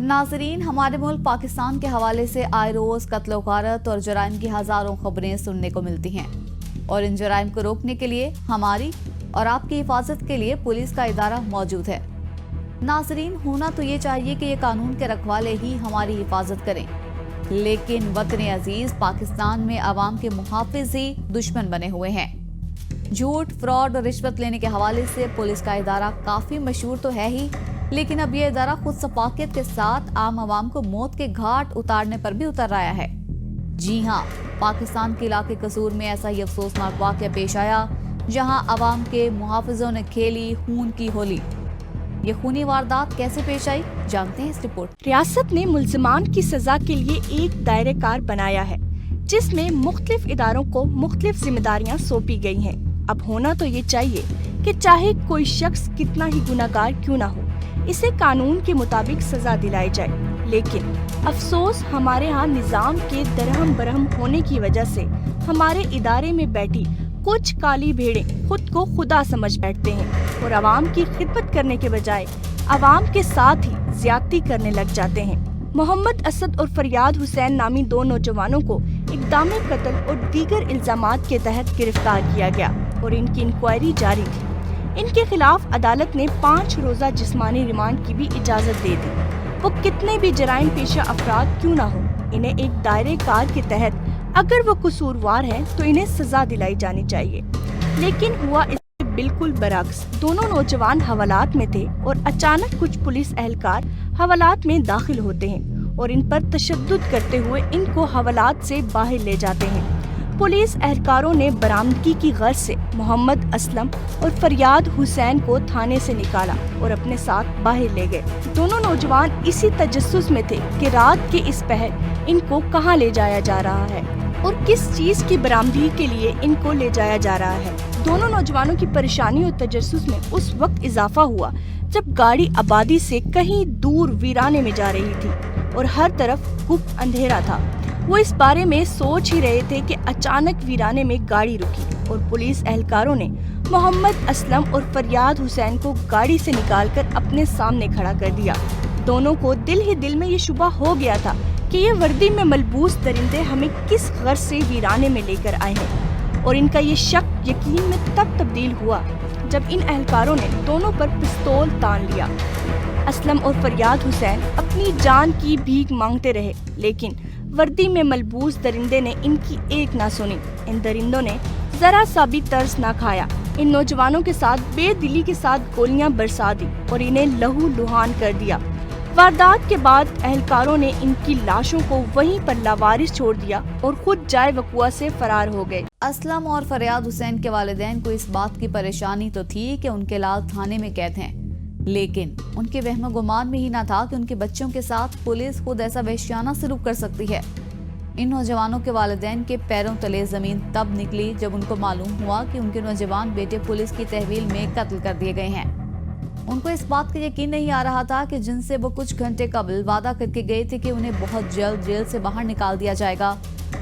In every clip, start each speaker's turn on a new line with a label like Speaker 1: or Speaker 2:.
Speaker 1: नाज़रीन, हमारे मुल्क पाकिस्तान के हवाले से आए रोज कत्ल गारत और जराइम की हजारों खबरें सुनने को मिलती हैं और इन जराइम को रोकने के लिए हमारी और आपकी हिफाजत के लिए पुलिस का इदारा मौजूद है। नाज़रीन, होना तो ये चाहिए कि ये कानून के रखवाले ही हमारी हिफाजत करें, लेकिन वतन अजीज पाकिस्तान में अवाम के मुहाफिज ही दुश्मन बने हुए हैं। झूठ, फ्रॉड और रिश्वत लेने के हवाले से पुलिस का इदारा काफी मशहूर तो है ही, लेकिन अब ये इदारा खुद सफाकियत के साथ आम आवाम को मौत के घाट उतारने पर भी उतर आया है। जी हाँ, पाकिस्तान के इलाके कसूर में ऐसा ही अफसोसनाक वाक़या पेश आया, जहां अवाम के मुहाफिजों ने खेली खून की होली। ये खूनी वारदात कैसे पेश आई, जानते हैं इस रिपोर्ट।
Speaker 2: रियासत ने मुल्जिमान की सजा के लिए एक दायरेकार बनाया है, जिसमें मुख्तलिफ इदारों को मुख्तलिफ जिम्मेदारियां सौंपी गई हैं। अब होना तो ये चाहिए कि चाहे कोई शख्स कितना ही गुनाहगार क्यों ना हो, इसे कानून के मुताबिक सजा दिलाई जाए। लेकिन अफसोस, हमारे यहाँ निज़ाम के दरहम बरहम होने की वजह से हमारे इदारे में बैठी कुछ काली भेड़ें खुद को खुदा समझ बैठते हैं और आवाम की खिदमत करने के बजाय आवाम के साथ ही ज्यादती करने लग जाते हैं। मोहम्मद असद और फरियाद हुसैन नामी दो नौजवानों को इक़दाम कत्ल और दीगर इल्जामात के तहत गिरफ्तार किया गया और इनकी इंक्वायरी जारी थी। इनके खिलाफ अदालत ने 5 रोज़ा जिस्मानी रिमांड की भी इजाज़त दे दी। वो कितने भी जराइम पेशा अफराद क्यों ना हो, इन्हें एक दायरे कार के तहत अगर वो कसूरवार हैं तो इन्हें सजा दिलाई जानी चाहिए। लेकिन हुआ इससे बिल्कुल बरअक्स। दोनों नौजवान हवालात में थे और अचानक कुछ पुलिस एहलकार हवालात में दाखिल होते हैं और इन पर तशद्दुद करते हुए इनको हवालात से बाहर ले जाते हैं। पुलिस एहलकारों ने बरामदगी की गर्ज से मोहम्मद असलम और फरियाद हुसैन को थाने से निकाला और अपने साथ बाहर ले गए। दोनों नौजवान इसी तजस्सुस में थे कि रात के इस पहर इनको कहां ले जाया जा रहा है और किस चीज की बरामदगी के लिए इनको ले जाया जा रहा है। दोनों नौजवानों की परेशानी और तजस्सुस में उस वक्त इजाफा हुआ जब गाड़ी आबादी से कहीं दूर वीराने में जा रही थी और हर तरफ गुप्त अंधेरा था। वो इस बारे में सोच ही रहे थे कि अचानक वीराने में गाड़ी रुकी और पुलिस एहलकारों ने मोहम्मद असलम और फरियाद हुसैन को गाड़ी से निकालकर अपने सामने खड़ा कर दिया। दोनों को दिल ही दिल में ये शुबा हो गया था कि ये वर्दी में मलबूस दरिंदे हमें किस गर्ज से वीराने में लेकर आए हैं, और इनका ये शक यकीन में तब तब्दील हुआ जब इन एहलकारों ने दोनों पर पिस्तौल तान लिया। असलम और फरियाद हुसैन अपनी जान की भीख मांगते रहे, लेकिन वर्दी में मलबूस दरिंदे ने इनकी एक ना सुनी। इन दरिंदों ने जरा सा भी तरस ना खाया। इन नौजवानों के साथ बेदिली के साथ गोलियां बरसा दी और इन्हें लहू लुहान कर दिया। वारदात के बाद एहलकारों ने इनकी लाशों को वहीं पर लावारिस छोड़ दिया और खुद जाए वकुआ से फरार हो गए।
Speaker 1: असलम और फरियाद हुसैन के वालिदैन को इस बात की परेशानी तो थी कि उनके लाल थाने में कैद हैं, लेकिन उनके वहम गुमान में ही ना था कि उनके बच्चों के साथ पुलिस खुद ऐसा वहशियाना सलूक कर सकती है। इन नौजवानों के वालिदैन के पैरों तले जमीन तब निकली जब उनको मालूम हुआ कि उनके नौजवान बेटे पुलिस की तहवील में कत्ल कर दिए गए हैं। उनको इस बात का यकीन नहीं आ रहा था कि जिनसे वो कुछ घंटे कबल वादा करके गए थे कि उन्हें बहुत जल्द जेल से बाहर निकाल दिया जाएगा,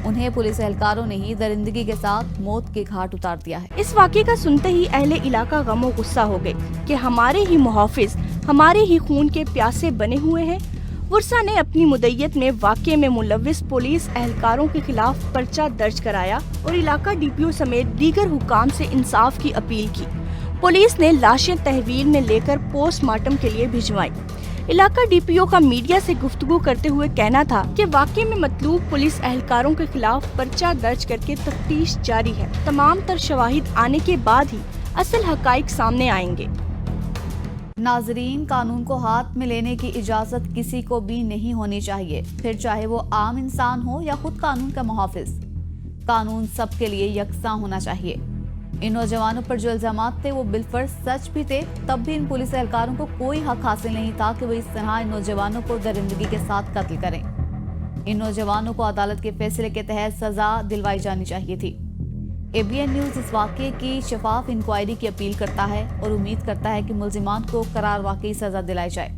Speaker 1: उन्हें पुलिस एहलकारों ने ही दरिंदगी के साथ मौत के घाट उतार दिया है।
Speaker 2: इस वाक़े का सुनते ही अहले इलाका गमो गुस्सा हो गए कि हमारे ही मुहाफिज हमारे ही खून के प्यासे बने हुए हैं। वर्सा ने अपनी मुद्दत में वाक़े में मुलव्विस पुलिस एहलकारों के खिलाफ पर्चा दर्ज कराया और इलाका डीपीओ समेत दीगर हुकाम से इंसाफ की अपील की। पुलिस ने लाशें तहवील में लेकर पोस्टमार्टम के लिए भिजवाई। इलाका डीपीओ का मीडिया से गुफ्तगू करते हुए कहना था कि वाक़े में मतलूब पुलिस एहलकारों के खिलाफ पर्चा दर्ज करके तफ्तीश जारी है। तमाम तर शवाहिद आने के बाद ही असल हकाइक सामने आएंगे।
Speaker 1: नाजरीन, कानून को हाथ में लेने की इजाजत किसी को भी नहीं होनी चाहिए, फिर चाहे वो आम इंसान हो या खुद कानून का मुहाफिज। कानून सबके लिए यकसा होना चाहिए। इन नौजवानों पर जो इल्जामात थे वो बिलफर्ज सच भी थे, तब भी इन पुलिस एहलकारों को कोई हक हासिल नहीं था कि वो इस तरह इन नौजवानों को दरिंदगी के साथ कत्ल करें। इन नौजवानों को अदालत के फैसले के तहत सजा दिलवाई जानी चाहिए थी। ABN न्यूज़ इस वाक़े की शफाफ इंक्वायरी की अपील करता है और उम्मीद करता है कि मुल्जिमान को करार वाकई सजा दिलाई जाए।